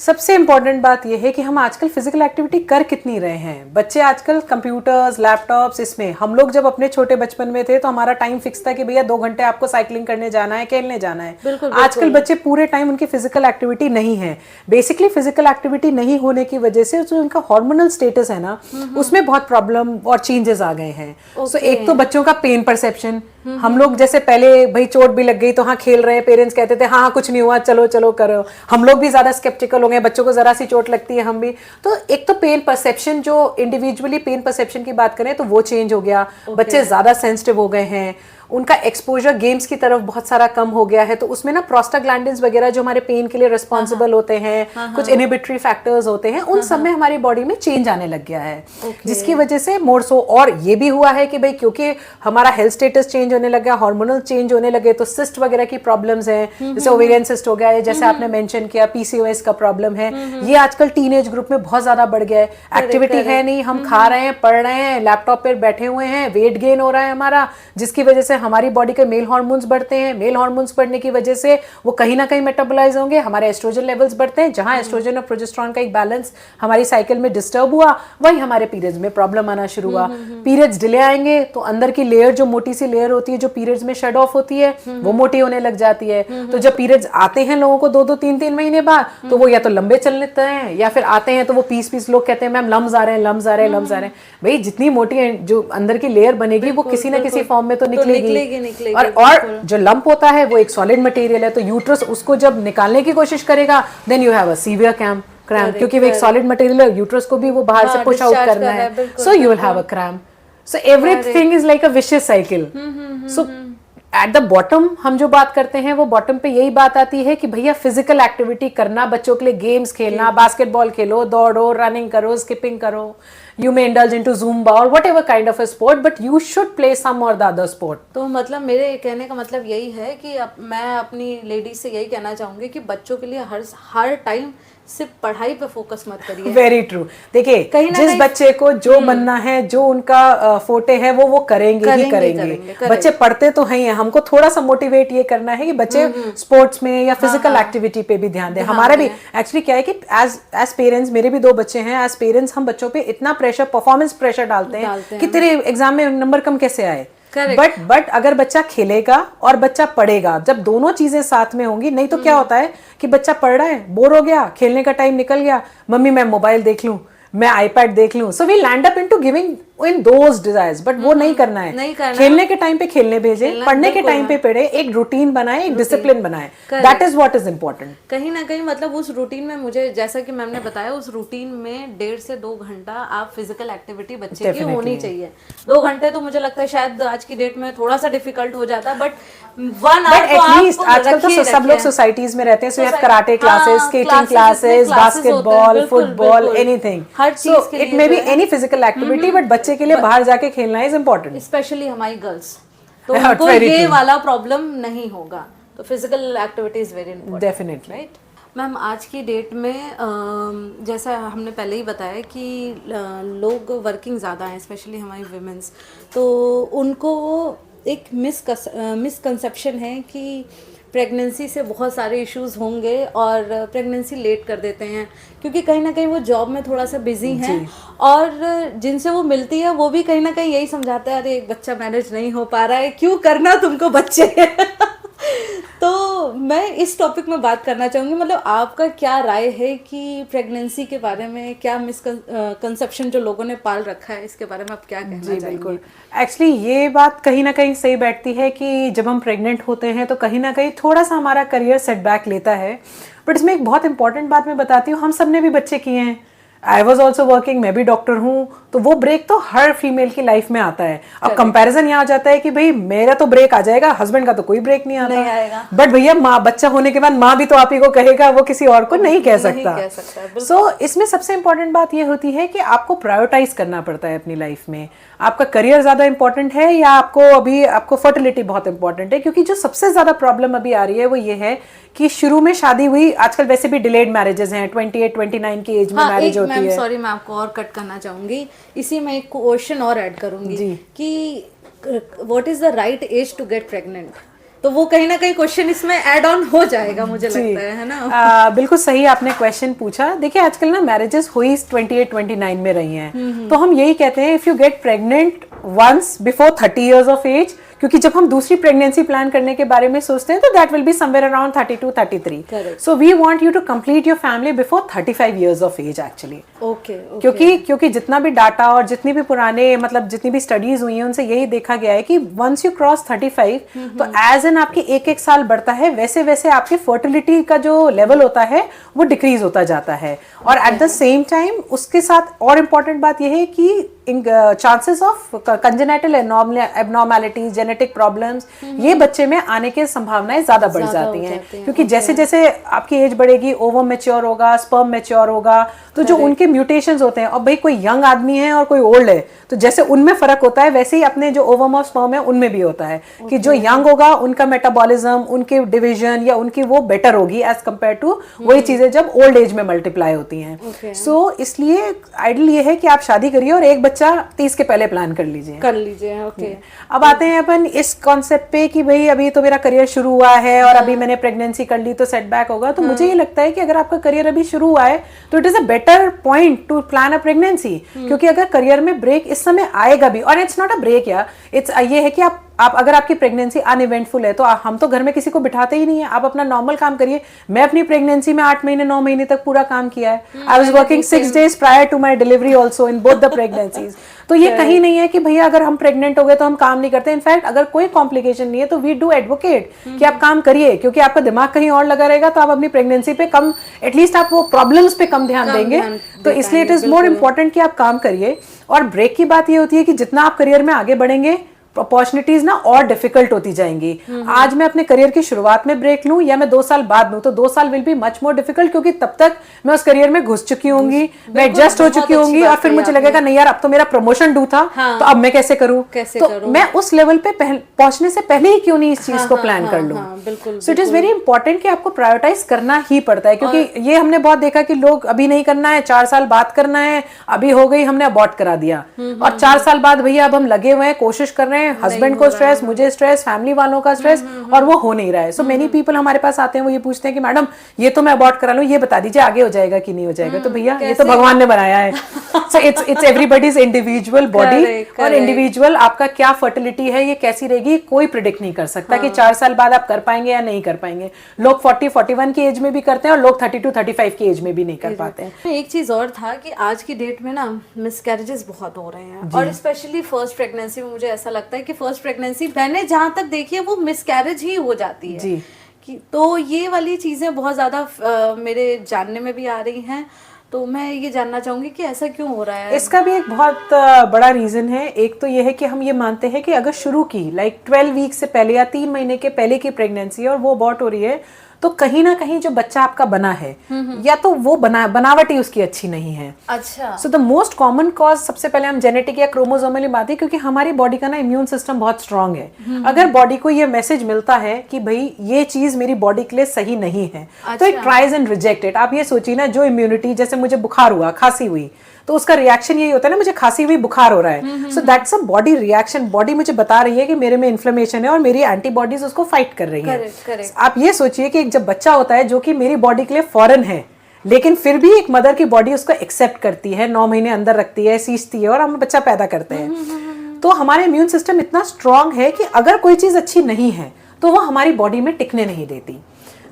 सबसे इम्पोर्टेंट बात ये है कि हम आजकल फिजिकल एक्टिविटी कर कितनी रहे हैं। बच्चे आजकल कंप्यूटर्स, लैपटॉप्स, इसमें हम लोग जब अपने छोटे बचपन में थे तो हमारा टाइम फिक्स था कि भैया 2 घंटे आपको साइकिलिंग करने जाना है, खेलने जाना है। आजकल बच्चे पूरे टाइम उनकी फिजिकल एक्टिविटी नहीं है। बेसिकली फिजिकल एक्टिविटी नहीं होने की वजह से जो उनका हार्मोनल स्टेटस है ना, उसमें बहुत प्रॉब्लम और चेंजेस आ गए हैं। सो एक तो बच्चों का पेन परसेप्शन, हम लोग जैसे पहले भाई चोट भी लग गई तो हाँ खेल रहे हैं, पेरेंट्स कहते थे हाँ कुछ नहीं हुआ, चलो चलो करो। हम लोग भी ज्यादा स्केप्टिकल हो गए, बच्चों को जरा सी चोट लगती है हम भी। तो एक तो पेन परसेप्शन, जो इंडिविजुअली पेन परसेप्शन की बात करें तो वो चेंज हो गया। बच्चे ज्यादा सेंसिटिव हो गए हैं, उनका एक्सपोजर गेम्स की तरफ बहुत सारा कम हो गया है। तो उसमें ना प्रोस्टाग्लैंडिन्स वगैरह जो हमारे पेन के लिए रिस्पॉन्सिबल होते हैं, कुछ इनहिबिटरी फैक्टर्स होते हैं, उन सब में हमारी बॉडी में चेंज आने लग गया है। जिसकी वजह से मोर सो, और ये भी हुआ है कि भाई क्योंकि हमारा हेल्थ स्टेटस चेंज होने लग गया, हार्मोनल चेंज होने लगे, तो सिस्ट वगैरह की प्रॉब्लम्स हैं, जैसे ओवेरियन सिस्ट हो गया है, जैसे आपने मेंशन किया पीसीओएस का प्रॉब्लम है, ये आजकल टीनेज ग्रुप में बहुत ज्यादा बढ़ गया है। एक्टिविटी है नहीं, हम खा रहे हैं, पढ़ रहे हैं, लैपटॉप पर बैठे हुए हैं, वेट गेन हो रहा है हमारा, जिसकी वजह से हमारी बॉडी के मेल हार्मोन्स बढ़ते हैं। मेल हार्मोन्स बढ़ने की वजह से वो कहीं ना कहीं मेटाबोलाइज होंगे, हमारे एस्ट्रोजन लेवल्स बढ़ते हैं। जहां एस्ट्रोजन और प्रोजेस्टेरॉन का एक बैलेंस हमारी साइकिल में डिस्टर्ब हुआ, वही हमारे पीरियड्स में प्रॉब्लम आना शुरू हुआ। पीरियड्स डिले आएंगे तो अंदर की लेयर, जो मोटी सी लेयर होती है जो पीरियड्स में शेड ऑफ होती है, वो मोटी होने लग जाती है। तो जब पीरियड्स आते हैं लोगों को 2-2, 3-3 महीने बाद, तो वो या तो लंबे चल लेते हैं, या फिर आते हैं तो वो पीस लोग कहते हैं मैम लम्स आ रहे हैं, लम्स आ रहे हैं, लम्स आ रहे हैं। भाई जितनी मोटी जो अंदर की लेयर बनेगी वो किसी ना किसी फॉर्म में तो निकलेगी। और जो लंप होता है वो एक सॉलिड मटेरियल है, तो यूट्रस उसको जब निकालने की कोशिश करेगा, then you have a severe cramp, क्योंकि वो एक सॉलिड मटेरियल है, यूट्रस को भी वो बाहर से पुश आउट करना है, so you will have a cramp. So everything is like a vicious cycle. So at the bottom हम जो बात करते हैं वो बॉटम पे यही बात आती है कि भैया फिजिकल एक्टिविटी करना, बच्चों के लिए गेम्स खेलना, बास्केटबॉल खेलो, दौड़ो, रनिंग करो, स्किपिंग करो, you may indulge into Zumba or whatever kind of a sport, but you should play some or the other sport. तो मतलब मेरे कहने का मतलब यही है कि मैं अपनी लेडीज से यही कहना चाहूंगी कि बच्चों के लिए हर टाइम सिर्फ पढ़ाई पे फोकस मत करिए। Very true. देखिए जिस बच्चे को जो बनना है, जो उनका फोटे है, वो करेंगे ही करेंगे। बच्चे पढ़ते तो हैं, हमको थोड़ा सा मोटिवेट ये करना है कि बच्चे स्पोर्ट्स में या फिजिकल एक्टिविटी पे भी ध्यान दें। हमारा भी एक्चुअली क्या है कि एज पेरेंट्स, मेरे भी 2 बच्चे हैं, एज पेरेंट्स हम बच्चों पे इतना प्रेशर, परफॉर्मेंस प्रेशर डालते हैं कि तेरे एग्जाम में नंबर कम कैसे आए। बट अगर बच्चा खेलेगा और बच्चा पढ़ेगा, जब दोनों चीजें साथ में होंगी, नहीं तो क्या होता है कि बच्चा पढ़ रहा है, बोर हो गया, खेलने का टाइम निकल गया, मम्मी मैं मोबाइल देख लूं, मैं आईपैड देख लूं, so we land up into giving in those desires. But वो नहीं करना है। खेलने के टाइम पे खेलने भेजे, पढ़ने के टाइम पे पढ़े, एक रूटीन बनाए, एक डिसिप्लिन बनाए। That is what is important. कहीं ना कहीं मतलब उस रूटीन में, मुझे जैसा कि मैम ने बताया, उस रूटीन में 1.5 से 2 घंटा आप फिजिकल एक्टिविटी बच्चे की होनी चाहिए। 2 घंटे तो मुझे लगता है शायद आज की डेट में थोड़ा सा डिफिकल्ट हो जाता है, बट 1 आवर तो एटलीस्ट आजकल तो सब लोग सोसाइटीज में रहते हैं, so you have karate classes, skating classes, basketball, football, anything. हर चीज के लिए it may be any physical activity, but बच्चे के लिए बाहर जाके खेलना इज इम्पोर्टेंट। स्पेशली हमारी गर्ल्स, तो उनको ये वाला प्रॉब्लम नहीं होगा। तो physical activity is very important, definitely. Right ma'am? आज की डेट में जैसा हमने पहले ही बताया कि लोग वर्किंग ज़्यादा हैं, स्पेशली हमारी विमेंस, तो उनको एक मिसकंसेप्शन है कि प्रेगनेंसी से बहुत सारे इश्यूज होंगे और प्रेगनेंसी लेट कर देते हैं, क्योंकि कहीं ना कहीं वो जॉब में थोड़ा सा बिजी हैं, और जिनसे वो मिलती है वो भी कहीं ना कहीं यही समझाते हैं, अरे एक बच्चा मैनेज नहीं हो पा रहा है, क्यों करना तुमको बच्चे। तो मैं इस टॉपिक में बात करना चाहूँगी, मतलब आपका क्या राय है कि प्रेगनेंसी के बारे में क्या मिसकंसेप्शन जो लोगों ने पाल रखा है, इसके बारे में आप क्या कहना चाहेंगे? बिल्कुल, एक्चुअली ये बात कहीं ना कहीं सही बैठती है कि जब हम प्रेग्नेंट होते हैं तो कहीं ना कहीं थोड़ा सा हमारा करियर सेटबैक लेता है। बट इसमें एक बहुत इंपॉर्टेंट बात मैं बताती हूँ, हम सब ने भी बच्चे किए हैं, आई वॉज ऑल्सो वर्किंग, मैं भी डॉक्टर हूँ, तो वो ब्रेक तो हर फीमेल की लाइफ में आता है। अब कंपैरिजन यहाँ आ जाता है कि भाई मेरा तो ब्रेक आ जाएगा, हस्बैंड का तो कोई ब्रेक नहीं आता, बट भैया माँ, बच्चा होने के बाद माँ भी तो आप ही को कहेगा, वो किसी और को नहीं कह सकता। सो इसमें सबसे इंपॉर्टेंट बात ये होती है कि आपको प्रायोरिटाइज करना पड़ता है अपनी लाइफ में। आपका करियर ज्यादा इंपॉर्टेंट है या आपको फर्टिलिटी बहुत इंपॉर्टेंट है? क्योंकि जो सबसे ज्यादा प्रॉब्लम अभी आ रही है वो ये है कि शुरू में शादी हुई, आजकल वैसे भी डिलेड मैरिजेस हैं, 28-29 की एज में मैरिज होती है। सॉरी, मैं आपको और कट करना चाहूंगी, इसी में एक क्वेश्चन और ऐड करूंगी कि what is the right age to get pregnant, तो वो कहीं ना कहीं क्वेश्चन इसमें ऐड ऑन हो जाएगा मुझे लगता है ना। बिल्कुल सही आपने क्वेश्चन पूछा। देखिए आजकल ना मैरिजेस हुई 28-29 में रही हैं, तो हम यही कहते हैं if you get pregnant once before 30 years of age, क्योंकि जब हम दूसरी प्रेगनेंसी प्लान करने के बारे में सोचते हैं तो that will be somewhere around 32-33। So we want you to complete your family before 35 years of age actually. क्योंकि जितना भी डाटा और जितनी भी पुराने मतलब जितनी भी स्टडीज हुई हैं उनसे यही देखा गया है कि वंस यू क्रॉस 35 तो एज एन आपकी एक साल बढ़ता है वैसे वैसे आपके फर्टिलिटी का जो लेवल होता है वो डिक्रीज होता जाता है। और एट द सेम टाइम उसके साथ और इम्पॉर्टेंट बात यह है कि chances of congenital एबनॉर्मैलिटीज, genetic problems, ये बच्चे में आने की संभावनाएं ज्यादा बढ़ जाती हैं, क्योंकि जैसे जैसे आपकी एज बढ़ेगी ओवम मैच्योर होगा, स्पर्म मैच्योर होगा, तो जो उनके म्यूटेशंस होते हैं, और भाई कोई यंग आदमी है और कोई ओल्ड है तो जैसे उनमें फर्क होता है वैसे ही अपने जो ओवम और स्पर्म है उनमें भी होता है कि जो यंग होगा उनका मेटाबॉलिज्म, उनके डिवीजन या उनकी वो बेटर होगी एज कम्पेयर टू वही चीजें जब ओल्ड एज में मल्टीप्लाई होती हैं। सो इसलिए आइडियल ये है कि आप शादी करिए और एक बच्चा 30 के पहले प्लान कर लीजिए। ओके। अब आते हैं अपन इस कॉन्सेप्ट पे कि भाई अभी तो मेरा करियर शुरू हुआ है और अभी मैंने प्रेगनेंसी कर ली तो सेटबैक होगा, तो मुझे ये लगता है कि अगर आपका करियर अभी शुरू हुआ है तो it is a better point two plan a pregnancy, क्योंकि अगर करियर में ब्रेक इस समय आएगा भी, और इट्स नॉट अ ब्रेक, या इट्स ये है कि आप अगर आपकी प्रेगनेंसी अनइवेंटफुल है तो हम तो घर में किसी को बिठाते ही नहीं है, आप अपना नॉर्मल काम करिए। मैं अपनी प्रेगनेंसी में 8 महीने 9 महीने तक पूरा काम किया है। I was working 6 days prior to my delivery also in both the pregnancies. तो ये कहीं नहीं है कि भैया अगर हम प्रेग्नेंट हो गए तो हम काम नहीं करते। इनफैक्ट अगर कोई कॉम्प्लिकेशन नहीं है तो वी डू एडवोकेट कि आप काम करिए, क्योंकि आपका दिमाग कहीं और लगा रहेगा तो आप अपनी प्रेगनेंसी पे कम, एटलीस्ट आप वो प्रॉब्लम्स पे कम ध्यान देंगे। तो इसलिए इट इज मोर इम्पोर्टेंट कि आप काम करिए। और ब्रेक की बात ये होती है कि जितना आप करियर में आगे बढ़ेंगे अपॉर्चुनिटीज ना और डिफिकल्ट होती जाएंगी। आज मैं अपने करियर की शुरुआत में ब्रेक लूं या मैं 2 साल बाद लूं तो 2 साल will be much more difficult, क्योंकि तब तक मैं उस करियर में घुस चुकी होंगी, मैं एडजस्ट हो चुकी होंगी, और फिर मुझे लगेगा नहीं यार अब तो मेरा प्रमोशन ड्यू था, तो अब मैं कैसे करूं, तो मैं उस लेवल पे पहुंचने से पहले ही क्यों नहीं इस चीज को प्लान कर लूं। So it is very important कि आपको प्रायोरिटाइज करना ही पड़ता है, क्योंकि ये हमने बहुत देखा कि लोग अभी नहीं करना है, 4 साल बाद करना है, अभी हो गई हमने अबॉर्ट करा दिया, और 4 साल बाद भैया अब हम लगे हुए हैं, कोशिश कर रहे हैं, हस्बैंड को स्ट्रेस, मुझे स्ट्रेस, फैमिली वालों का स्ट्रेस, और वो हो नहीं रहा है। सो मेनी पीपल हमारे पास आते हैं, वो ये पूछते हैं कि मैडम ये तो मैं अबॉर्ट करा लूं, ये बता दीजिए आगे हो जाएगा कि नहीं हो जाएगा। तो भैया ये तो भगवान ने बनाया है। So it's everybody's individual body, और इंडिविजुअल आपका क्या फर्टिलिटी है ये कैसी रहेगी कोई प्रिडिक्ट नहीं कर सकता कि 4 साल बाद आप कर पाएंगे या नहीं कर पाएंगे। लोग 40-41 की एज में भी करते हैं और लोग 32-35 की एज में भी नहीं कर पाते हैं। एक चीज और था कि आज की डेट में ना मिसकैरेजेस बहुत हो रहे हैं, और स्पेशली फर्स्ट प्रेगनेंसी में मुझे ऐसा लगता है कि फर्स्ट प्रेगनेंसी मैंने जहां तक देखी है वो मिसकैरेज ही हो जाती है जी। तो ये वाली चीजें बहुत ज्यादा मेरे जानने में भी आ रही हैं। तो मैं ये जानना चाहूंगी कि ऐसा क्यों हो रहा है। इसका भी एक बहुत बड़ा रीजन है। एक तो ये है कि हम ये मानते हैं कि अगर शुरू की 12 वीक से पहले या 3 महीने के पहले की प्रेगनेंसी और वो अबॉर्ट हो रही है तो कहीं ना कहीं जो बच्चा आपका बना है या तो वो बनावट ही उसकी अच्छी नहीं है। अच्छा। So the most common cause सबसे पहले हम जेनेटिक या क्रोमोसोमल बात है, क्योंकि हमारी बॉडी का ना इम्यून सिस्टम बहुत स्ट्रांग है। अगर बॉडी को ये मैसेज मिलता है कि भाई ये चीज मेरी बॉडी के लिए सही नहीं है, तो it tries and reject it. आप ये सोचिए ना, जो इम्यूनिटी, जैसे मुझे बुखार हुआ, खांसी हुई, तो उसका रिएक्शन यही होता है ना, मुझे खांसी हुई, बुखार हो रहा है, so that's a body reaction. Body मुझे बता रही है कि मेरे में इन्फ्लेमेशन है और मेरी एंटीबॉडीज उसको फाइट कर रही है। आप ये सोचिए कि एक जब बच्चा होता है जो कि मेरी बॉडी के लिए फॉरेन है, लेकिन फिर भी एक मदर की बॉडी उसको एक्सेप्ट करती है, 9 महीने अंदर रखती है, सींचती है और हम बच्चा पैदा करते हैं। तो हमारा इम्यून सिस्टम इतना स्ट्रांग है कि अगर कोई चीज अच्छी नहीं है तो वो हमारी बॉडी में टिकने नहीं देती।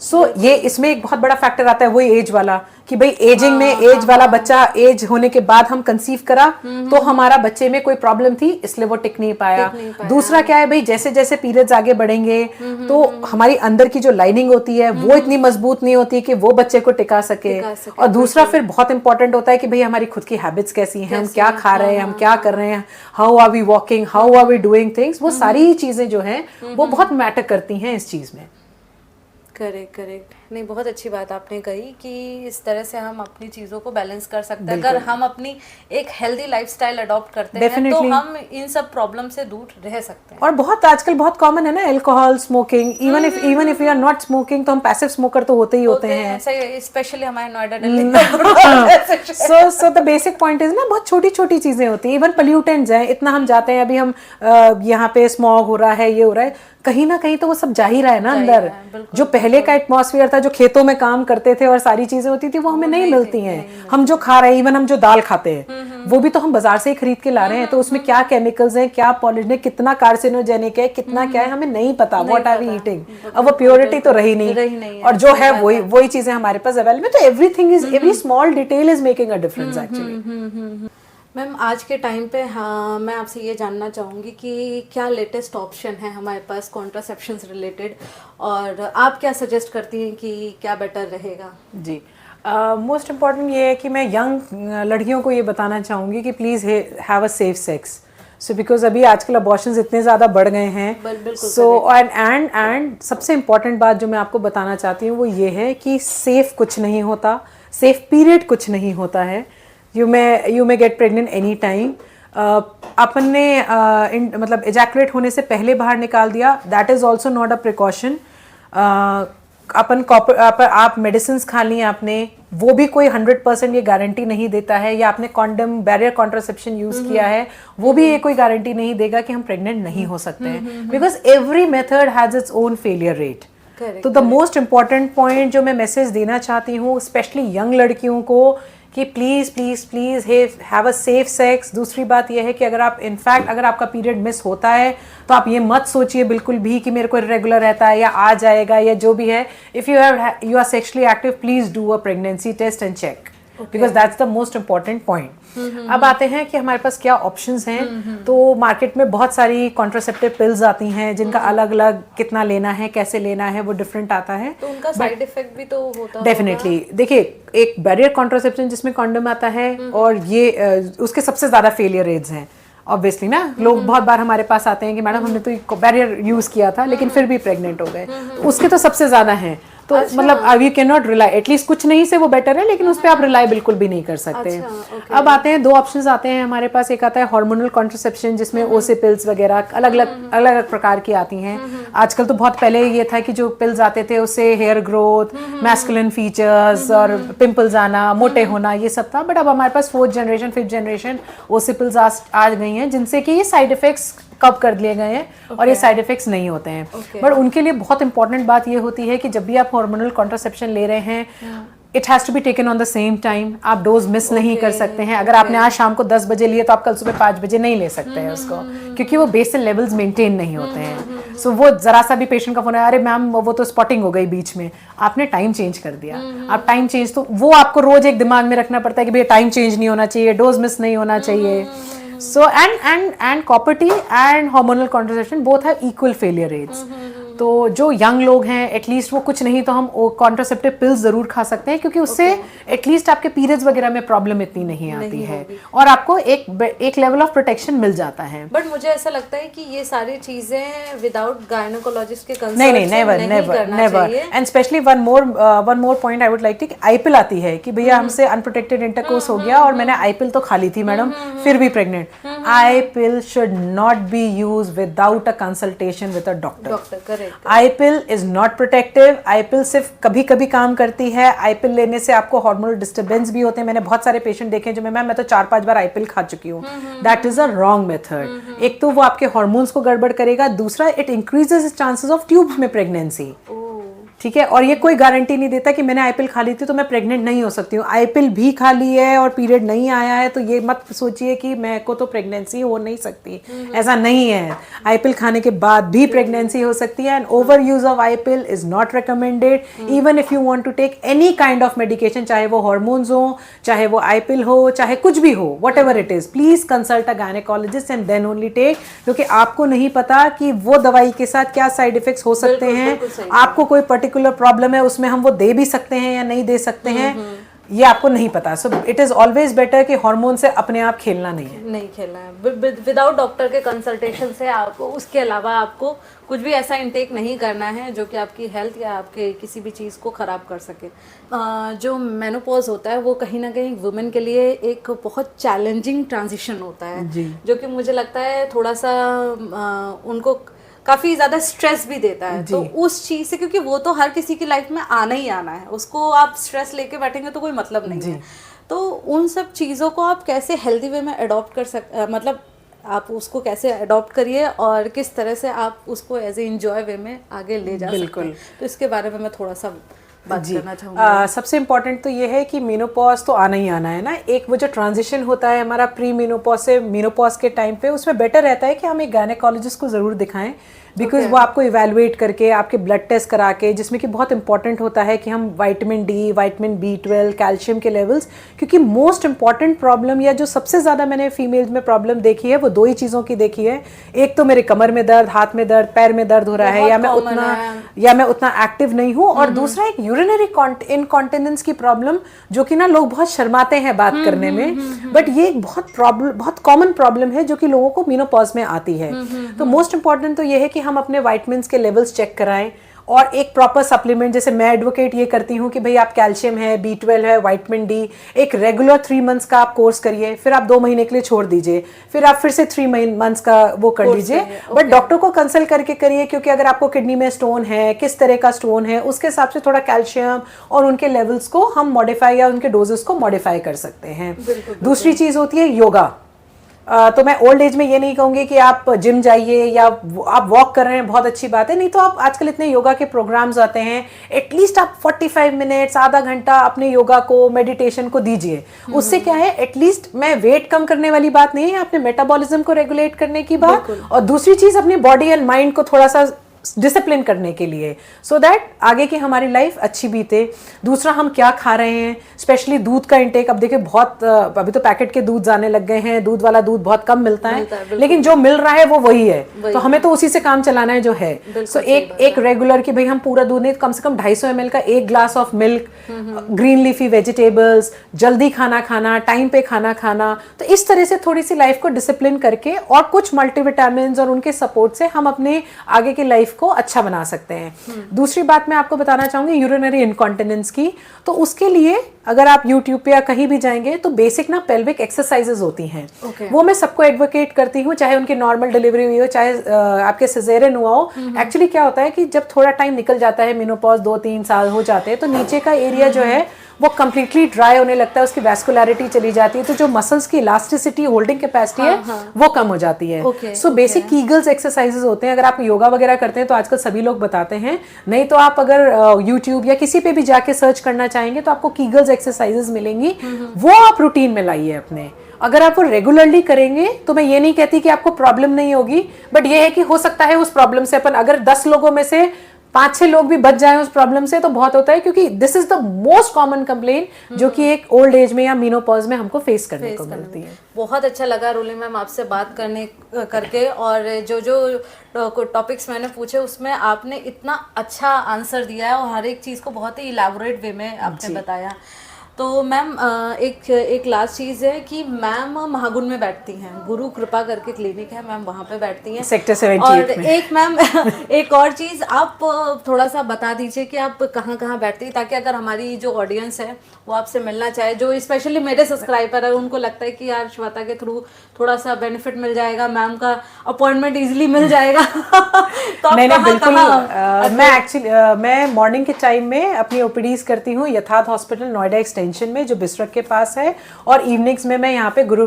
सो ये इसमें एक बहुत बड़ा फैक्टर आता है, वही एज वाला, कि भाई एजिंग में एज वाला बच्चा, एज होने के बाद हम कंसीव करा तो हमारा बच्चे में कोई प्रॉब्लम थी इसलिए वो टिक नहीं पाया। दूसरा क्या है भाई, जैसे जैसे पीरियड्स आगे बढ़ेंगे तो हमारी अंदर की जो लाइनिंग होती है वो इतनी मजबूत नहीं होती कि वो बच्चे को टिका सके। और दूसरा फिर बहुत इंपॉर्टेंट होता है कि भाई हमारी खुद की हैबिट्स कैसी हैं, हम क्या खा रहे हैं, हम क्या कर रहे हैं, how are we walking, how are we doing things, वो सारी चीजें जो हैं वो बहुत मैटर करती हैं इस चीज में। करेक्ट। नहीं, बहुत अच्छी बात आपने कही कि इस तरह से हम अपनी चीज़ों को बैलेंस कर सकते हैं। अगर हम अपनी एक हेल्दी लाइफस्टाइल अडॉप्ट करते हैं तो हम इन सब प्रॉब्लम से दूर रह सकते हैं। और बहुत आजकल बहुत कॉमन है ना alcohol smoking, even if you are not smoking तो हम पैसिव स्मोकर तो होते ही होते हैं, स्पेशली हमारे Noida Delhi. So the basic point is ना, बहुत छोटी छोटी चीजें होती हैं। इवन पोल्यूटेंट्स हैं, इतना हम जाते हैं, अभी हम यहाँ पे स्मॉग हो रहा है, ये हो रहा है, कहीं ना कहीं तो वो सब जा ही रहा है ना अंदर। जो पहले का एटमॉस्फेयर था, जो खेतों में काम करते थे और सारी चीजें होती थी, वो हमें नहीं मिलती हैं। हम जो खा रहे हैं, इवन हम जो दाल खाते हैं वो भी तो हम बाजार से ही खरीद के ला रहे हैं, तो उसमें क्या केमिकल्स हैं, क्या पॉल्यूशन है, कितना कार्सिनोजेनिक है, कितना क्या है, हमें नहीं पता। What are we eating? अब वो प्योरिटी तो रही नहीं, और जो है वही चीजें हमारे पास अवेलेबल। तो everything is, every small detail is making a difference actually. Ma'am, आज के टाइम पे हाँ, मैं आपसे ये जानना चाहूँगी कि क्या लेटेस्ट ऑप्शन है हमारे पास कॉन्ट्रासेप्शन रिलेटेड, और आप क्या सजेस्ट करती हैं कि क्या बेटर रहेगा? जी, मोस्ट इम्पॉर्टेंट ये है कि मैं यंग लड़कियों को ये बताना चाहूँगी कि please have a safe sex. So because अभी आजकल अबॉर्शंस इतने ज़्यादा बढ़ गए हैं। सो एंड सबसे इम्पॉर्टेंट बात जो मैं आपको बताना चाहती हूँ वो ये है कि सेफ कुछ नहीं होता, सेफ पीरियड कुछ नहीं होता है। You may get pregnant any time. अपन ने मतलब एजैकुलेट होने से पहले बाहर निकाल दिया, that is also not a precaution. आप मेडिसिन खा ली आपने, वो भी कोई 100% ये गारंटी नहीं देता है, या आपने कॉन्डम बैरियर कॉन्ट्रासेप्शन यूज किया है, वो भी ये कोई गारंटी नहीं देगा कि हम प्रेग्नेंट नहीं हो सकते हैं, because every method has its own failure rate. तो द मोस्ट इम्पॉर्टेंट पॉइंट जो मैं मैसेज देना चाहती हूँ स्पेशली यंग लड़कियों को, कि please please please have a safe sex. दूसरी बात यह है कि अगर आप इनफैक्ट अगर आपका पीरियड मिस होता है तो आप ये मत सोचिए बिल्कुल भी कि मेरे को इरेगुलर रहता है या आ जाएगा या जो भी है। If you are sexually active, please do a pregnancy test and check, because that's the most important point. अब आते हैं कि हमारे पास क्या ऑप्शंस हैं। तो मार्केट में बहुत सारी कॉन्ट्रासेप्टिव पिल्स आती हैं जिनका अलग अलग कितना लेना है, कैसे लेना है, वो डिफरेंट आता है। तो उनका साइड इफेक्ट भी तो होता है डेफिनेटली। देखिए, एक बैरियर कॉन्ट्रासेप्शन जिसमें कॉन्डम आता है और ये उसके सबसे ज़्यादा फेलियर रेट्स हैं ऑब्वियसली ना। लोग बहुत बार हमारे पास आते हैं कि मैडम हमने तो बैरियर यूज़ किया था लेकिन फिर भी प्रेग्नेंट हो गए, उसके तो सबसे ज़्यादा हैं। तो अच्छा। मतलब अब you can not rely, at least कुछ नहीं से वो बेटर है, लेकिन उस पर आप रिलाई बिल्कुल भी नहीं कर सकते। अच्छा, अब आते हैं दो ऑप्शंस आते हैं हमारे पास। एक आता है हार्मोनल कॉन्ट्रासेप्शन जिसमें ओसे पिल्स वगैरह अलग अलग प्रकार की आती हैं। आजकल तो बहुत पहले ये था कि जो पिल्स आते थे उससे हेयर ग्रोथ, मैस्कुलिन फीचर्स और पिंपल्स आना, मोटे होना, ये सब था। बट अब हमारे पास 4th जनरेशन 5th जनरेशन ओसे पिल्स आ गई हैं जिनसे कि ये साइड इफेक्ट्स कब कर लिए गए हैं और ये साइड इफेक्ट्स नहीं होते हैं। बट उनके लिए बहुत इंपॉर्टेंट बात ये होती है कि जब भी आप हार्मोनल कॉन्ट्रासेप्शन ले रहे हैं, it has to be taken on the same time. आप डोज मिस नहीं कर सकते हैं। अगर आपने आज शाम को 10 बजे लिए तो आप कल सुबह 5 बजे नहीं ले सकते हैं उसको, क्योंकि वो बेसल लेवल्स मेंटेन नहीं होते हैं। सो वो जरा सा भी पेशेंट का फोन है, अरे मैम वो तो स्पॉटिंग हो गई बीच में, आपने टाइम चेंज कर दिया। आप टाइम चेंज, तो वो आपको रोज एक दिमाग में रखना पड़ता है कि भैया टाइम चेंज नहीं होना चाहिए, डोज मिस नहीं होना चाहिए। So and copper T and hormonal contraception both have equal failure rates. तो जो यंग लोग हैं एटलीस्ट वो कुछ नहीं तो हम कॉन्ट्रासेप्टिव पिल्स जरूर खा सकते हैं, क्योंकि उससे एटलीस्ट आपके पीरियड्स वगैरह में प्रॉब्लम इतनी नहीं आती है और आपको एक लेवल ऑफ प्रोटेक्शन मिल जाता है। बट मुझे ऐसा लगता है कि ये सारी चीजें विदाउट गायनोकोलॉजिस्ट के कंसल्ट नहीं, never. And specially one more point I would like to, i pill आती है कि भैया हमसे अनप्रोटेक्टेड इंटरकोर्स हो गया और मैंने आईपिल तो खा ली थी मैडम फिर भी pregnant. I pill should not be use without a consultation with a doctor. I pill is not protective. I pill सिर्फ कभी कभी काम करती है। आईपिल लेने से आपको हार्मोनल डिस्टर्बेंस भी होते हैं। मैंने बहुत सारे पेशेंट देखे जो मैं तो 4-5 बार आईपिल खा चुकी हूँ। That is a wrong method. एक तो वो आपके हार्मोन्स को गड़बड़ करेगा, दूसरा it increases chances of tubes में प्रेगनेंसी। ठीक है, और ये कोई गारंटी नहीं देता कि मैंने आईपिल खा ली थी तो मैं प्रेग्नेंट नहीं हो सकती हूँ। आईपिल भी खा ली है और पीरियड नहीं आया है तो ये मत सोचिए कि मैं को तो प्रेगनेंसी हो नहीं सकती, ऐसा नहीं है। आईपिल खाने के बाद भी प्रेगनेंसी हो सकती है। And over use of i pill is not recommended even if you want to take any kind of medication, चाहे वो हार्मोन्स हो, चाहे वो आईपिल हो, चाहे कुछ भी हो, whatever it is, please consult a gynaecologist and then only take, क्योंकि आपको नहीं पता कि वो दवाई के साथ क्या साइड इफेक्ट्स हो सकते हैं। आपको कोई पर्टिकुलर प्रॉब्लम है उसमें हम वो दे भी सकते हैं या नहीं दे सकते हैं। ये आपको नहीं पता। So it is always better कि हार्मोन से अपने आप खेलना नहीं खेलना है। विदाउट डॉक्टर के कंसल्टेशन से आपको, उसके अलावा आपको कुछ भी ऐसा इनटेक नहीं करना है जो कि आपकी हेल्थ या आपके किसी भी चीज़ को ख़राब कर सके। जो मेनोपॉज होता है वो कहीं ना कहीं वुमेन के लिए एक बहुत चैलेंजिंग ट्रांजिशन होता है जी। जो कि मुझे लगता है थोड़ा सा उनको काफ़ी ज़्यादा स्ट्रेस भी देता है। तो उस चीज़ से, क्योंकि वो तो हर किसी की लाइफ में आना ही आना है, उसको आप स्ट्रेस लेके बैठेंगे तो कोई मतलब नहीं है। तो उन सब चीज़ों को आप कैसे हेल्दी वे में अडॉप्ट कर मतलब आप उसको कैसे अडॉप्ट करिए और किस तरह से आप उसको एज ए इंजॉय वे में आगे ले जा सकते हैं, तो इसके बारे में मैं थोड़ा सा बात करना चाहूँगी। सबसे इम्पॉर्टेंट तो ये है कि मेनोपॉज तो आना ही आना है ना। एक वो जो ट्रांजिशन होता है हमारा प्री मेनोपॉज से मेनोपॉज के टाइम पे, उसमें बेटर रहता है कि हम एक गायनेकोलॉजिस्ट को ज़रूर दिखाएं, बिकॉज वो आपको इवेलुएट करके आपके ब्लड टेस्ट करा के, जिसमें कि बहुत इंपॉर्टेंट होता है कि हम vitamin D, vitamin B12, calcium के लेवल्स, क्योंकि मोस्ट इंपॉर्टेंट प्रॉब्लम या जो सबसे ज़्यादा मैंने फीमेल्स में प्रॉब्लम देखी है वो दो ही चीज़ों की देखी है। एक तो मेरे कमर में दर्द, हाथ में दर्द, पैर में दर्द हो रहा है, या मैं उतना एक्टिव नहीं हूँ, और दूसरा एक यूरिनरी इनकॉन्टिनेंस की प्रॉब्लम, जो कि ना लोग बहुत शर्माते हैं बात करने में, बट ये एक बहुत कॉमन प्रॉब्लम है जो कि लोगों को मेनोपॉज में आती है। तो मोस्ट इंपॉर्टेंट तो ये है कि हम अपने विटामिन्स के लेवल्स चेक कराएं, और एक प्रॉपर सप्लीमेंट, जैसे मैं एडवोकेट ये करती हूँ कि भाई आप कैल्शियम है, B12 है, विटामिन डी, एक रेगुलर 3 मंथ्स का आप कोर्स करिए, फिर आप 2 महीने के लिए छोड़ दीजिए, फिर आप फिर से 3 मंथ्स का वो कर लीजिए, बट डॉक्टर को कंसल्ट करके करिए, क्योंकि अगर आपको किडनी में स्टोन है, किस तरह का स्टोन है, उसके हिसाब से थोड़ा कैल्शियम और उनके लेवल्स को हम मॉडिफाई या उनके डोजेस को मॉडिफाई कर सकते हैं। दूसरी चीज़ होती है योगा। तो मैं ओल्ड एज में ये नहीं कहूँगी कि आप जिम जाइए या आप वॉक कर रहे हैं, बहुत अच्छी बात है, नहीं तो आप आजकल इतने योगा के प्रोग्राम्स आते हैं, एटलीस्ट आप 45 मिनट्स, आधा घंटा अपने योगा को, मेडिटेशन को दीजिए। उससे क्या है, एटलीस्ट मैं वेट कम करने वाली बात नहीं है, अपने मेटाबॉलिज्म को रेगुलेट करने की बात, और दूसरी चीज़ अपनी बॉडी एंड माइंड को थोड़ा सा डिसिप्लिन करने के लिए, सो दैट आगे की हमारी लाइफ अच्छी बीते। दूसरा, हम क्या खा रहे हैं, स्पेशली दूध का इंटेक। अब देखिए बहुत अभी तो पैकेट के दूध आने लग गए हैं, दूध वाला दूध बहुत कम मिलता है, लेकिन जो मिल रहा है वो वही है, तो हमें तो उसी से काम चलाना है जो है। सो एक रेगुलर कि भाई हम पूरा दूध नहीं, कम से कम 250 ml का एक glass of milk, green leafy vegetables, जल्दी खाना खाना, टाइम पे खाना खाना। तो इस तरह से थोड़ी सी लाइफ को डिसिप्लिन करके और कुछ मल्टीविटामिन्स और उनके सपोर्ट से हम अपने आगे की लाइफ को अच्छा बना सकते हैं। दूसरी बात मैं आपको बताना चाहूंगी यूरिनरी इनकॉन्टिनेंस की। तो उसके लिए अगर आप यूट्यूब पे या कहीं भी जाएंगे तो बेसिक ना पेल्विक एक्सरसाइजेज होती हैं, वो मैं सबको एडवोकेट करती हूँ, चाहे उनकी नॉर्मल डिलीवरी हुई हो, चाहे आपके सिजेरियन हुआ हो। एक्चुअली क्या होता है कि जब थोड़ा टाइम निकल जाता है, मेनोपॉज 2-3 साल हो जाते हैं, तो नीचे का एरिया जो है वो कम्प्लीटली ड्राई होने लगता है, उसकी वैस्कुलैरिटी चली जाती है, तो जो मसल्स की इलास्टिसिटी, होल्डिंग कैपेसिटी है वो कम हो जाती है। सो बेसिक कीगल्स एक्सरसाइजेज होते हैं। अगर आप योगा वगैरह करते हैं तो आजकल सभी लोग बताते हैं, नहीं तो आप अगर यूट्यूब या किसी पे भी जाके सर्च करना चाहेंगे तो आपको कीगल्स एक्सरसाइजेज मिलेंगी, वो आप रूटीन में लाइए अपने। अगर आप वो रेगुलरली करेंगे तो मैं ये नहीं कहती कि आपको प्रॉब्लम नहीं होगी, बट ये है कि हो सकता है उस प्रॉब्लम से अपन अगर 10 लोगों में से 5-6 लोग भी बच जाएं उस प्रॉब्लम से तो बहुत होता है, क्योंकि this is the most common complain जो कि एक ओल्ड एज में या मेनोपॉज में हमको फेस करने को मिलती है। बहुत अच्छा लगा रोली मैम आपसे बात करके, और जो टॉपिक्स मैंने पूछे उसमें आपने इतना अच्छा आंसर दिया है और हर एक चीज़ को बहुत ही इलैबोरेट वे में आपने बताया। तो मैम एक लास्ट चीज़ है कि मैम महागुन में बैठती हैं, गुरु कृपा करके क्लिनिक है, मैम वहाँ पे बैठती हैं सेक्टर 78 में। एक मैम एक और चीज़ आप थोड़ा सा बता दीजिए कि आप कहाँ कहाँ बैठती हैं, ताकि अगर हमारी जो ऑडियंस है वो आपसे मिलना चाहे, जो स्पेशली मेरे सब्सक्राइबर है, उनको लगता है कि यार श्वेता के थ्रू थोड़ा सा बेनिफिट मिल जाएगा, मैम का अपॉइंटमेंट इजीली मिल जाएगा तो नहीं बिल्कुल। मैं मॉर्निंग के टाइम में अपनी ओपीडीज करती हूँ यथार्थ हॉस्पिटल नोएडा एक्सटेंशन में, जो बिस्ट्रक के पास है, और इवनिंग्स में मैं यहाँ पे गुरु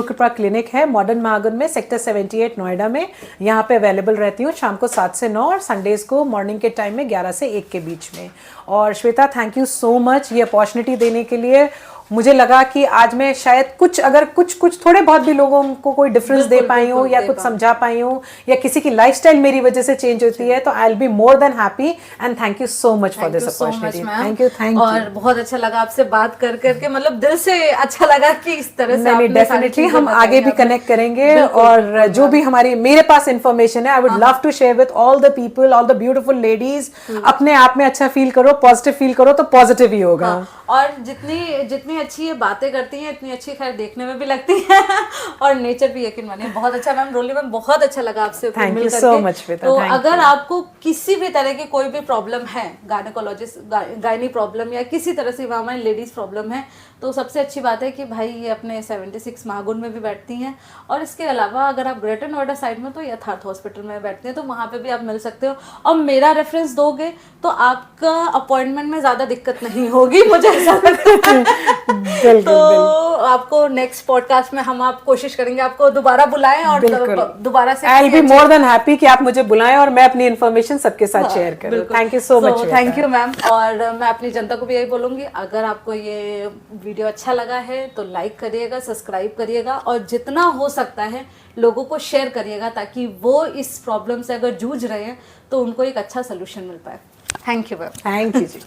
कृपा क्लिनिक है मॉडर्न महागुन में, सेक्टर 78 नोएडा में, यहाँ पे अवेलेबल रहती हूँ शाम को 7 से 9 और संडेज को मॉर्निंग के टाइम में 11 से 1 के बीच में। और Shweta, thank you so much ये अपॉर्चुनिटी देने के लिए, मुझे लगा कि आज मैं शायद कुछ थोड़े बहुत भी लोगों को कोई डिफरेंस दे पाई हूँ या कुछ समझा पाई हूँ, या किसी की लाइफस्टाइल मेरी वजह से चेंज होती है, तो I will be more than happy and thank you so much for this opportunity. Thank you. और बहुत अच्छा लगा आपसे बात कर करके, मतलब दिल से अच्छा लगा कि इस तरह से आपने डेफिनेटली हम आगे भी कनेक्ट करेंगे, और जो भी हमारी मेरे पास इंफॉर्मेशन है I would love to share with all the people, all the beautiful ladies. अपने आप में अच्छा फील करो, पॉजिटिव फील करो तो पॉजिटिव ही होगा। और जितनी अच्छी ये बातें करती हैं इतनी अच्छी खैर देखने में भी लगती है और नेचर भी यकीन मानिए बहुत अच्छा। मैम रोली मैम बहुत अच्छा लगा आपसे मिल करके। So much Shweta. तो अगर आपको किसी भी तरह की कोई भी प्रॉब्लम है, गायनेकोलॉजिस्ट गायनी प्रॉब्लम या किसी तरह से हमारी लेडीज प्रॉब्लम है, तो सबसे अच्छी बात है कि भाई ये अपने 76 महागुन में भी बैठती हैं, और इसके अलावा अगर आप ग्रेटर नोएडा साइड में तो यथार्थ हॉस्पिटल में बैठते हैं, तो वहाँ पे भी आप मिल सकते हो। और मेरा रेफरेंस दोगे तो आपका अपॉइंटमेंट में ज़्यादा दिक्कत नहीं होगी, मुझे ऐसा लगता है। तो आपको नेक्स्ट पॉडकास्ट में हम आप कोशिश करेंगे आपको दोबारा बुलाएं और दोबारा से I will be more than happy कि आप मुझे बुलाएं और मैं अपनी इन्फॉर्मेशन सबके साथ शेयर करूं। Thank you so much. Thank you ma'am. और मैं अपनी जनता को भी यही बोलूंगी, अगर आपको ये वीडियो अच्छा लगा है तो लाइक करिएगा, सब्सक्राइब करिएगा, और जितना हो सकता है लोगों को शेयर करिएगा, ताकि वो इस प्रॉब्लम से अगर जूझ रहे हैं तो उनको एक अच्छा सोल्यूशन मिल पाए। Thank you ma'am. Thank you ji.